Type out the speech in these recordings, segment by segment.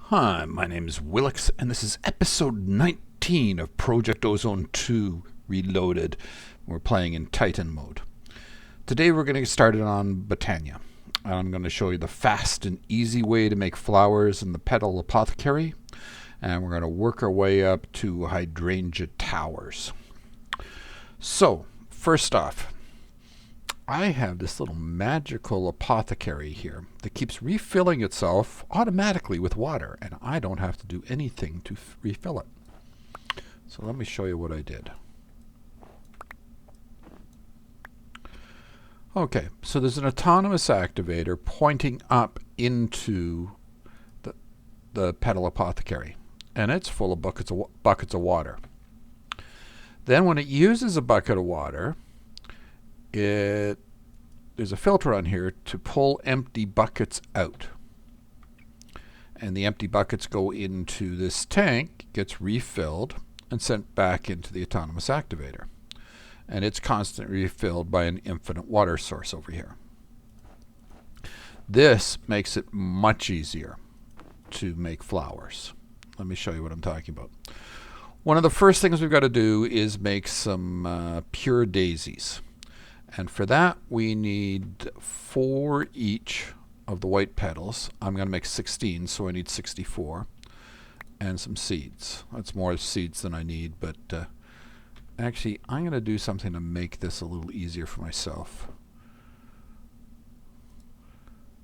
Hi, my name is Wilx, and this is episode 19 of Project Ozone 2 Reloaded. We're playing in Titan mode. Today we're going to get started on botany. I'm going to show you the fast and easy way to make flowers in the petal apothecary, and we're going to work our way up to hydrangea towers. So, first off, I have this little magical apothecary here that keeps refilling itself automatically with water, and I don't have to do anything to refill it. So let me show you what I did. Okay, so there's an autonomous activator pointing up into the petal apothecary, and it's full of buckets of water. Then when it uses a bucket of water, there's a filter on here to pull empty buckets out. And the empty buckets go into this tank, gets refilled, and sent back into the autonomous activator. And it's constantly refilled by an infinite water source over here. This makes it much easier to make flowers. Let me show you what I'm talking about. One of the first things we've got to do is make some pure daisies. And for that, we need 4 each of the white petals. I'm going to make 16, so I need 64. And some seeds. That's more seeds than I need, but actually, I'm going to do something to make this a little easier for myself.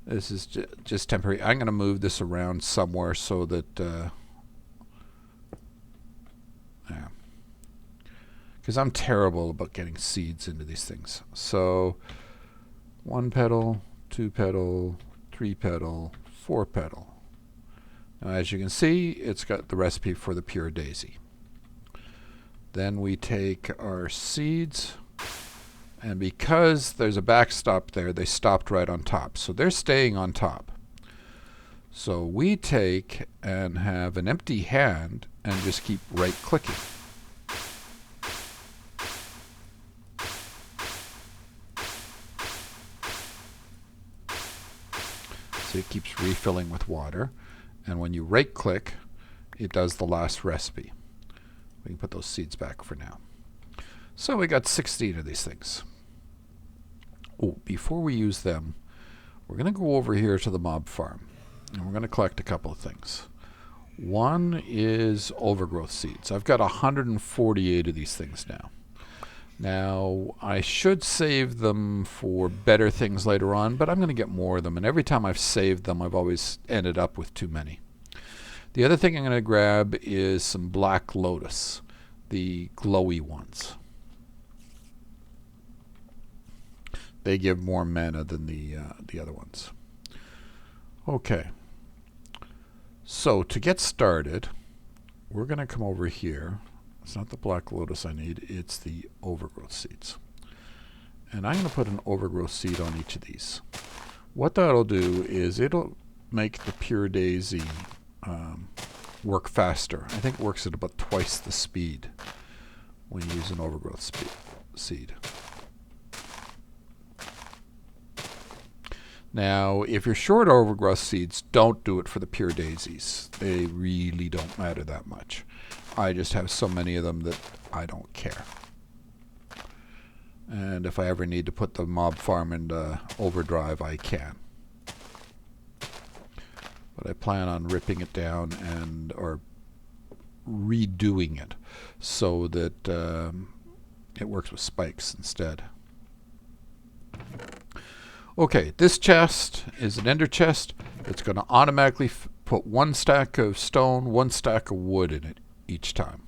This is just temporary. I'm going to move this around somewhere so that... yeah. Because I'm terrible about getting seeds into these things. So 1 petal, 2 petal, 3 petal, 4 petal. Now as you can see, it's got the recipe for the pure daisy. Then we take our seeds, and because there's a backstop there, they stopped right on top. So they're staying on top. So we take and have an empty hand and just keep right clicking. So it keeps refilling with water, and when you right click, it does the last recipe. We can put those seeds back for now. So we got 16 of these things. Oh, before we use them, we're going to go over here to the mob farm, and we're going to collect a couple of things. One is overgrowth seeds. I've got 148 of these things now. Now, I should save them for better things later on, but I'm going to get more of them, and every time I've saved them, I've always ended up with too many. The other thing I'm going to grab is some black lotus, the glowy ones. They give more mana than the other ones. Okay. So, to get started, we're going to come over here. It's not the black lotus I need, it's the overgrowth seeds. And I'm going to put an overgrowth seed on each of these. What that'll do is it'll make the pure daisy work faster. I think it works at about twice the speed when you use an overgrowth seed. Now, if you're short overgrowth seeds, don't do it for the pure daisies. They really don't matter that much. I just have so many of them that I don't care. And if I ever need to put the mob farm into overdrive, I can. But I plan on ripping it down or redoing it so that it works with spikes instead. Okay, this chest is an ender chest. It's going to automatically put 1 stack of stone, 1 stack of wood in it each time.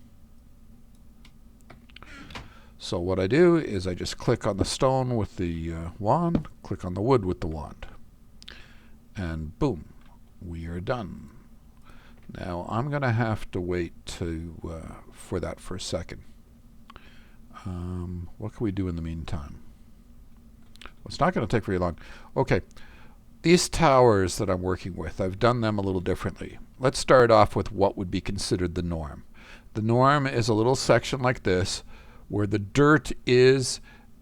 So what I do is I just click on the stone with the wand, click on the wood with the wand, and boom, we are done. Now I'm going to have to wait for that for a second. What can we do in the meantime? Well, it's not going to take very long. Okay, these towers that I'm working with, I've done them a little differently. Let's start off with what would be considered the norm. The norm is a little section like this, where the dirt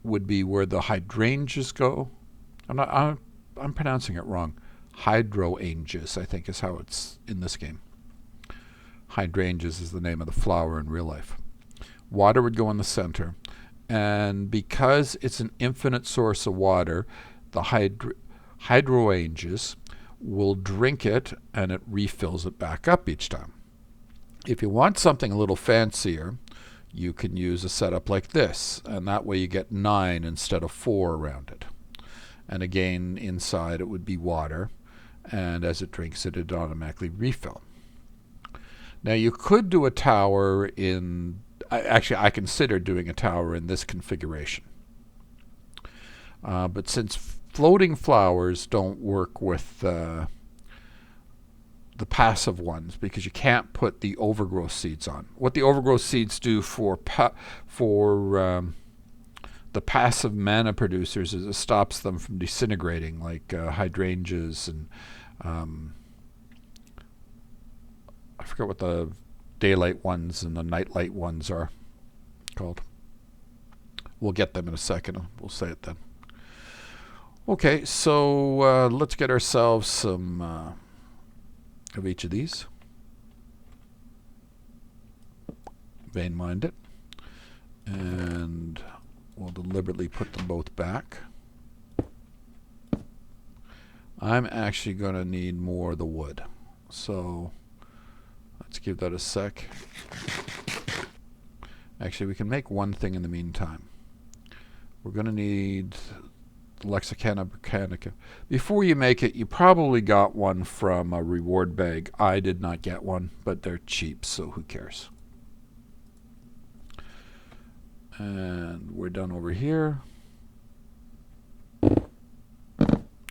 would be where the hydrangeas go. I'm pronouncing it wrong. Hydroangeas, I think is how it's in this game. Hydrangeas is the name of the flower in real life. Water would go in the center, and because it's an infinite source of water, the hydroangeas will drink it and it refills it back up each time. If you want something a little fancier, you can use a setup like this, and that way you get 9 instead of 4 around it. And again, inside it would be water, and as it drinks it, it automatically refill. Now you could do a tower in, actually I considered doing a tower in this configuration. But since floating flowers don't work with the passive ones, because you can't put the overgrowth seeds on. What the overgrowth seeds do for the passive mana producers is it stops them from disintegrating, like hydrangeas and I forget what the daylight ones and the nightlight ones are called. We'll get them in a second. We'll say it then. Okay, so let's get ourselves some of each of these. Vein mind it. And we'll deliberately put them both back. I'm actually going to need more of the wood. So let's give that a sec. Actually, we can make one thing in the meantime. We're going to need Lexicana Britannica. Before you make it, you probably got one from a reward bag. I did not get one, but they're cheap, so who cares? And we're done over here.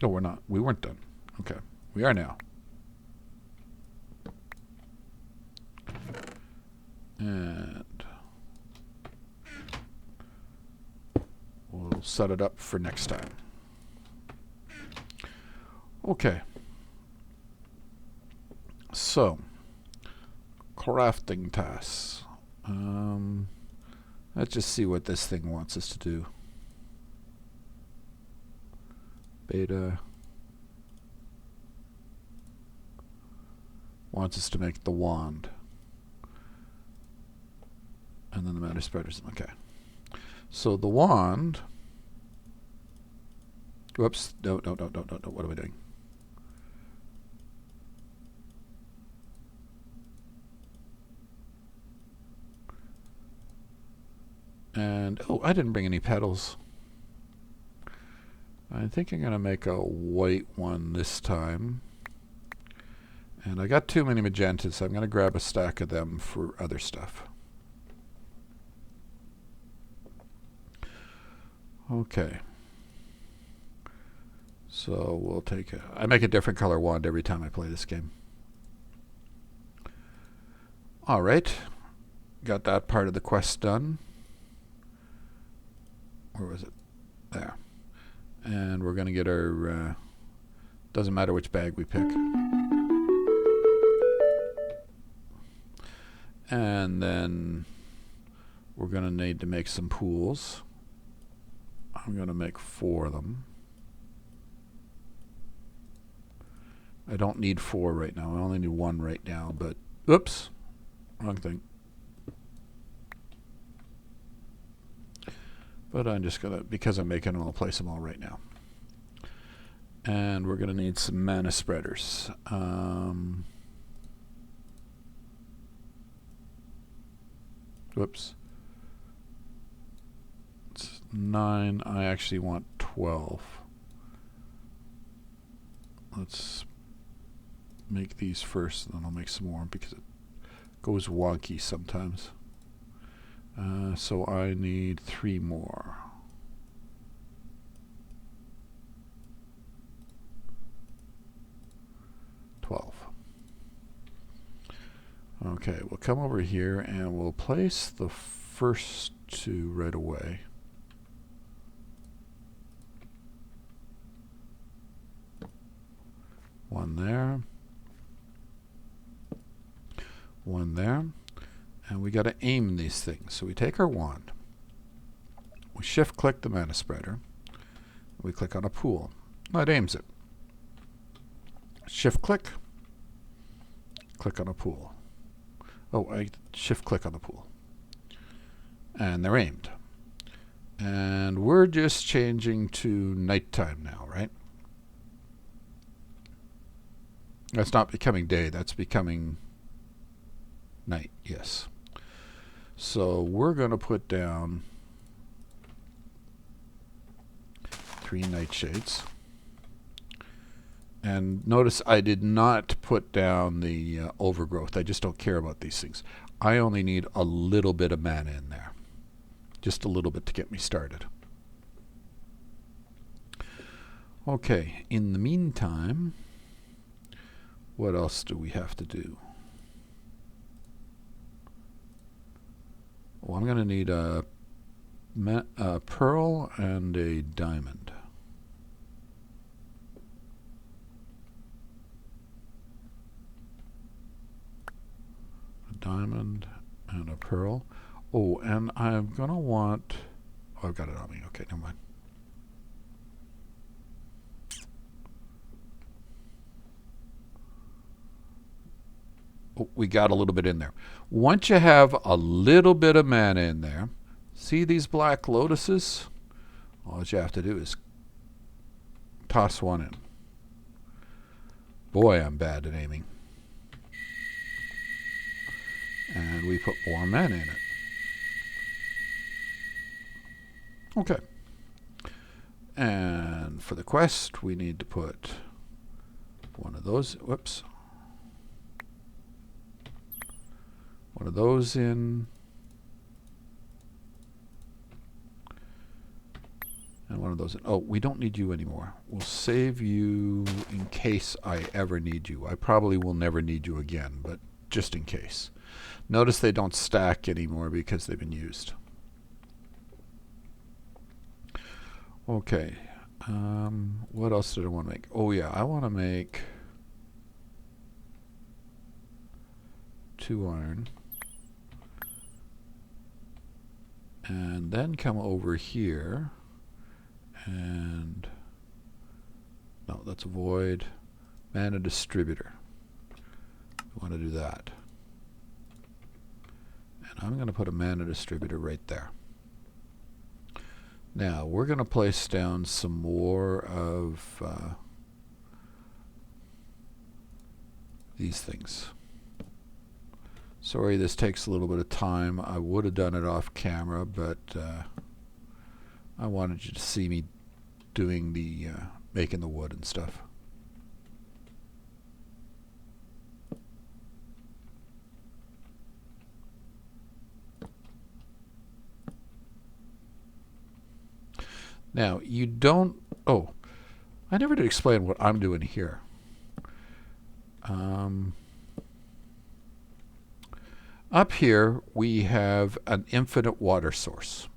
No, we're not. We weren't done. Okay. We are now. And we'll set it up for next time. Okay. So, crafting tasks. Let's just see what this thing wants us to do. Beta wants us to make the wand. And then the matter spreaders. Okay. So the wand. Whoops. No. What am I doing? And, oh, I didn't bring any petals. I think I'm going to make a white one this time. And I got too many magentas, so I'm going to grab a stack of them for other stuff. Okay. So we'll take I make a different color wand every time I play this game. All right. Got that part of the quest done. Where was it? There. And we're going to get our, doesn't matter which bag we pick. And then we're going to need to make some pools. I'm going to make 4 of them. I don't need 4 right now. I only need 1 right now, but oops, wrong thing. But I'm just going to, because I'm making them, I'll place them all right now. And we're going to need some mana spreaders. Whoops. It's 9. I actually want 12. Let's make these first, and then I'll make some more because it goes wonky sometimes. So I need 3 more. Okay, we'll come over here and we'll place the first 2 right away. One there. One there. And we got to aim these things. So we take our wand. We shift click the mana spreader. We click on a pool. That aims it. shift click, click on a pool. Oh, I shift click on the pool. And they're aimed. And we're just changing to nighttime now, right? That's not becoming day, that's becoming night, yes. So we're going to put down 3 nightshades. And notice I did not put down the overgrowth. I just don't care about these things. I only need a little bit of mana in there. Just a little bit to get me started. Okay, in the meantime, what else do we have to do? Well, I'm going to need a pearl and a diamond. Diamond and a pearl. Oh, and I'm gonna want, oh, I've got it on me. Okay, never mind. Oh, we got a little bit in there. Once you have a little bit of mana in there, see these black lotuses? All you have to do is toss one in. Boy, I'm bad at aiming. And we put more mana in it. Okay. And for the quest, we need to put one of those, whoops. One of those in. And one of those in. Oh, we don't need you anymore. We'll save you in case I ever need you. I probably will never need you again, but just in case. Notice they don't stack anymore because they've been used. Okay. What else did I want to make? Oh yeah, I want to make 2 iron. And then come over here and no, that's a void. Mana distributor. We want to do that. And I'm going to put a mana distributor right there. Now we're going to place down some more of these things. Sorry this takes a little bit of time. I would have done it off camera, but I wanted you to see me doing the making the wood and stuff. Now, you don't... Oh, I never did explain what I'm doing here. Up here, we have an infinite water source.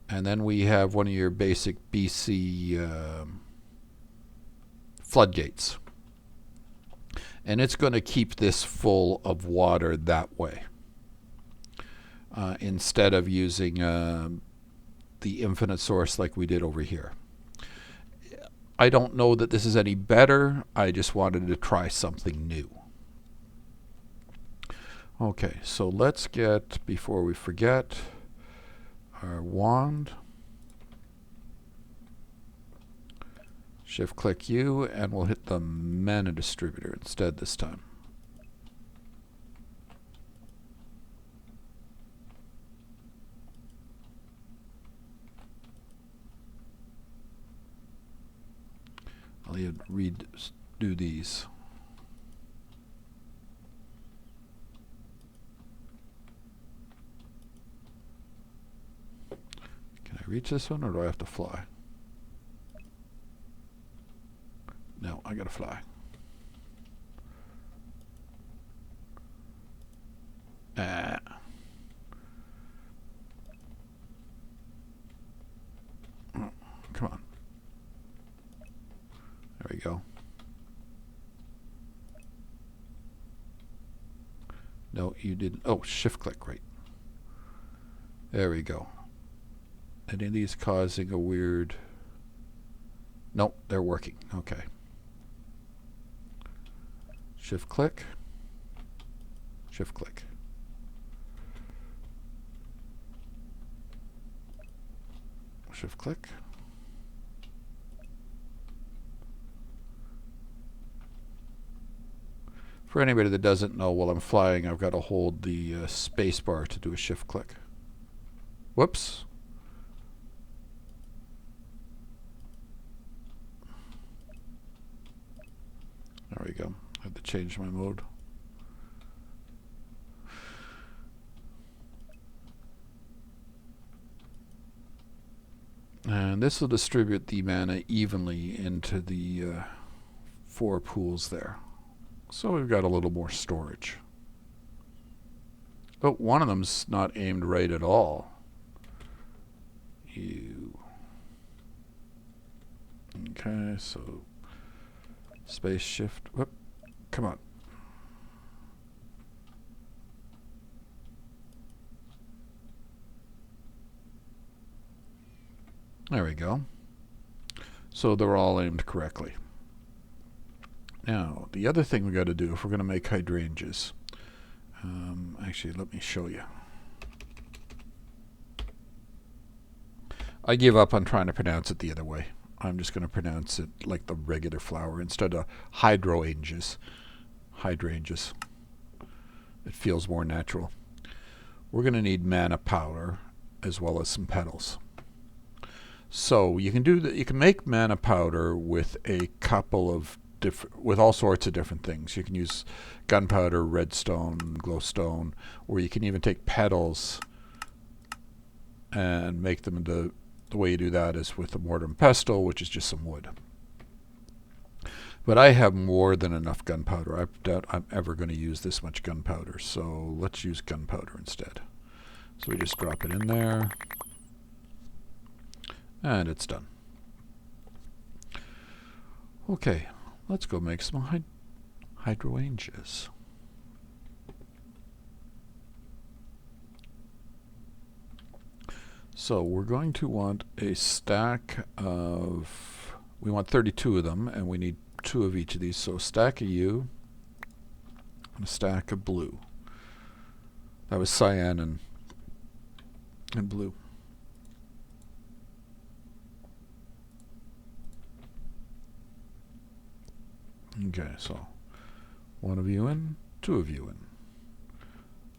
And then we have one of your basic BC floodgates. And it's going to keep this full of water that way. Instead of using the infinite source like we did over here. I don't know that this is any better. I just wanted to try something new. Okay, so let's get, before we forget, our wand. Shift click U and we'll hit the mana distributor instead this time. I'll redo these. Can I reach this one or do I have to fly? No, I gotta fly. Ah. Come on. There we go. No, you didn't. Oh, shift click, right. There we go. Any of these causing a weird... Nope, they're working. Okay. Shift click. Shift click. Shift click. For anybody that doesn't know, while I'm flying, I've got to hold the space bar to do a shift click. Whoops. There we go. I had to change my mode. And this will distribute the mana evenly into the 4 pools there. So we've got a little more storage. But one of them's not aimed right at all. Okay, so space shift. Whoop, come on. There we go. So they're all aimed correctly. Now, the other thing we got to do if we're going to make hydrangeas, actually, let me show you. I give up on trying to pronounce it the other way. I'm just going to pronounce it like the regular flower instead of hydroangeas. Hydrangeas. It feels more natural. We're going to need mana powder as well as some petals. So you can do that. You can make mana powder with a couple of with all sorts of different things. You can use gunpowder, redstone, glowstone, or you can even take petals and make them into. The way you do that is with a mortar and pestle, which is just some wood. But I have more than enough gunpowder. I doubt I'm ever going to use this much gunpowder, so let's use gunpowder instead. So we just drop it in there, and it's done. Okay, let's go make some hydroangeas. So we're going to want a stack of, we want 32 of them, and we need 2 of each of these. So a stack of U and a stack of blue. That was cyan and blue. Okay, so 1 of you in, 2 of you in.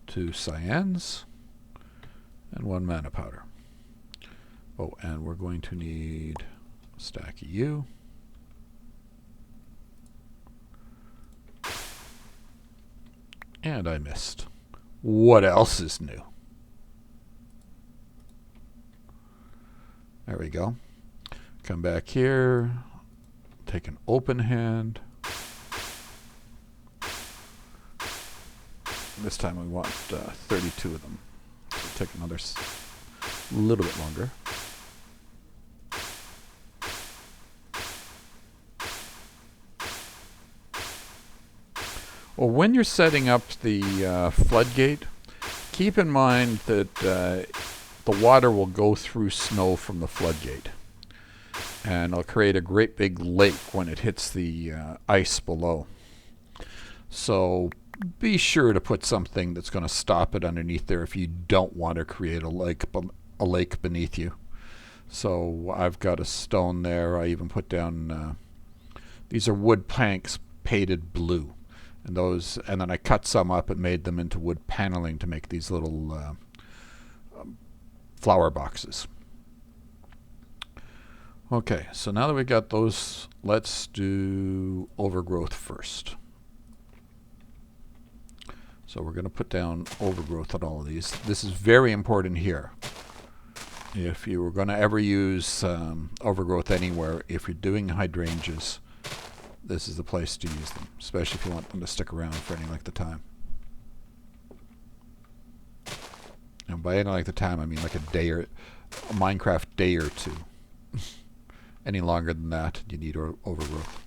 2 cyans and 1 mana powder. Oh, and we're going to need a stack of U. And I missed. What else is new? There we go. Come back here. Take an open hand. This time we want 32 of them. So take another little bit longer. Well, when you're setting up the floodgate, keep in mind that the water will go through snow from the floodgate. And it'll create a great big lake when it hits the ice below. So be sure to put something that's going to stop it underneath there if you don't want to create a lake beneath you. So I've got a stone there. I even put down, these are wood planks painted blue. And then I cut some up and made them into wood paneling to make these little flower boxes. Okay, so now that we got those, let's do overgrowth first. So we're going to put down overgrowth on all of these. This is very important here. If you were going to ever use overgrowth anywhere, if you're doing hydrangeas, this is the place to use them, especially if you want them to stick around for any length of time. And by any length of time, I mean like a Minecraft day or 2. Any longer than that, you need overgrowth.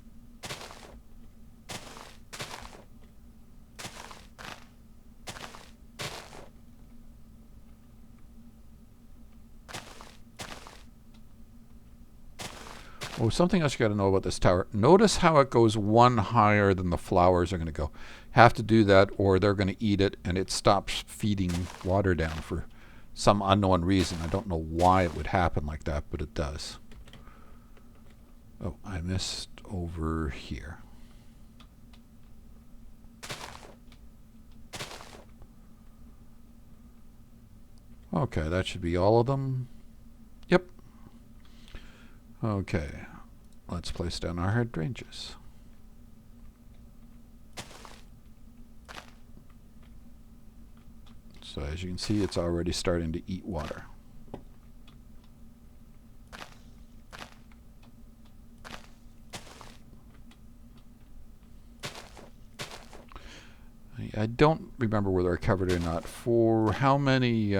Oh, something else you got to know about this tower. Notice how it goes one higher than the flowers are going to go. Have to do that or they're going to eat it and it stops feeding water down for some unknown reason. I don't know why it would happen like that, but it does. Oh, I missed over here. Okay, that should be all of them. Yep. Okay, let's place down our hydrangeas. So as you can see, it's already starting to eat water. I don't remember whether I covered it or not. For how many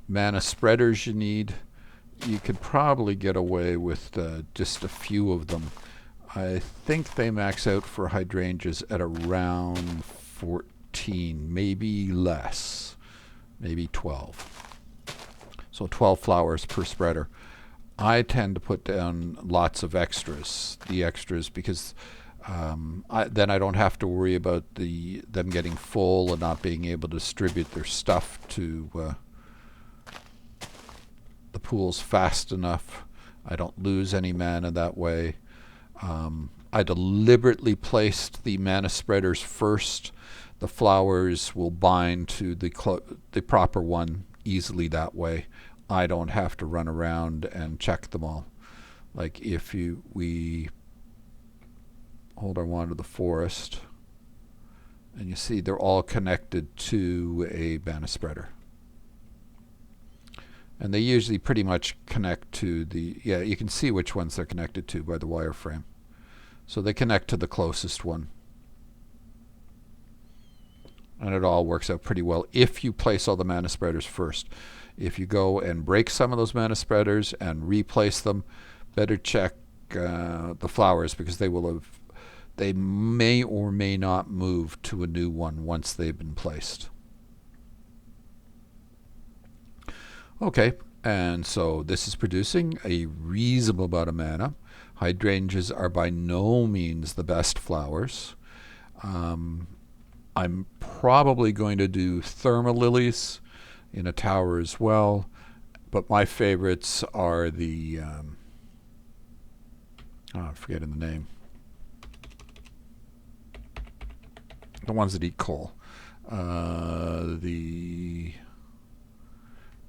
mana spreaders you need, you could probably get away with just a few of them. I think they max out for hydrangeas at around 14, maybe less, maybe 12. So 12 flowers per spreader. I tend to put down lots of extras, because then I don't have to worry about them getting full and not being able to distribute their stuff to the pools fast enough. I don't lose any mana that way. I deliberately placed the mana spreaders first. The flowers will bind to the proper one easily that way. I don't have to run around and check them all. Like if we hold our wand to the forest, and you see they're all connected to a mana spreader. And they usually pretty much connect to you can see which ones they're connected to by the wireframe. So they connect to the closest one. And it all works out pretty well if you place all the mana spreaders first. If you go and break some of those mana spreaders and replace them, better check the flowers, because they may or may not move to a new one once they've been placed. Okay, and so this is producing a reasonable amount of mana. Hydrangeas are by no means the best flowers. I'm probably going to do thermal lilies in a tower as well, but my favorites are the I'm forgetting the name. The ones that eat coal. The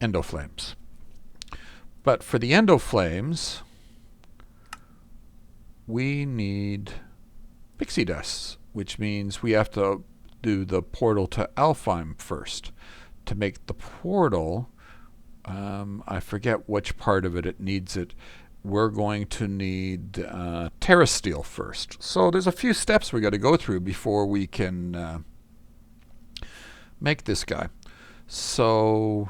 endoflames. But for the endoflames, we need pixie dust, which means we have to do the portal to Alfheim first. To make the portal, I forget which part of it needs it. We're going to need terrasteel first. So there's a few steps we got to go through before we can make this guy. So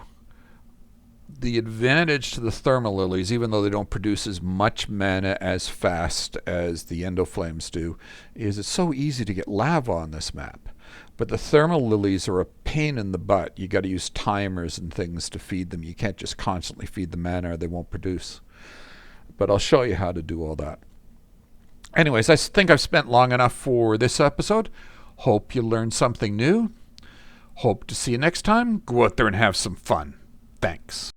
the advantage to the thermal lilies, even though they don't produce as much mana as fast as the endoflames do, is it's so easy to get lava on this map. But the thermal lilies are a pain in the butt. You got to use timers and things to feed them. You can't just constantly feed them mana or they won't produce. But I'll show you how to do all that. Anyways, I think I've spent long enough for this episode. Hope you learned something new. Hope to see you next time. Go out there and have some fun. Thanks.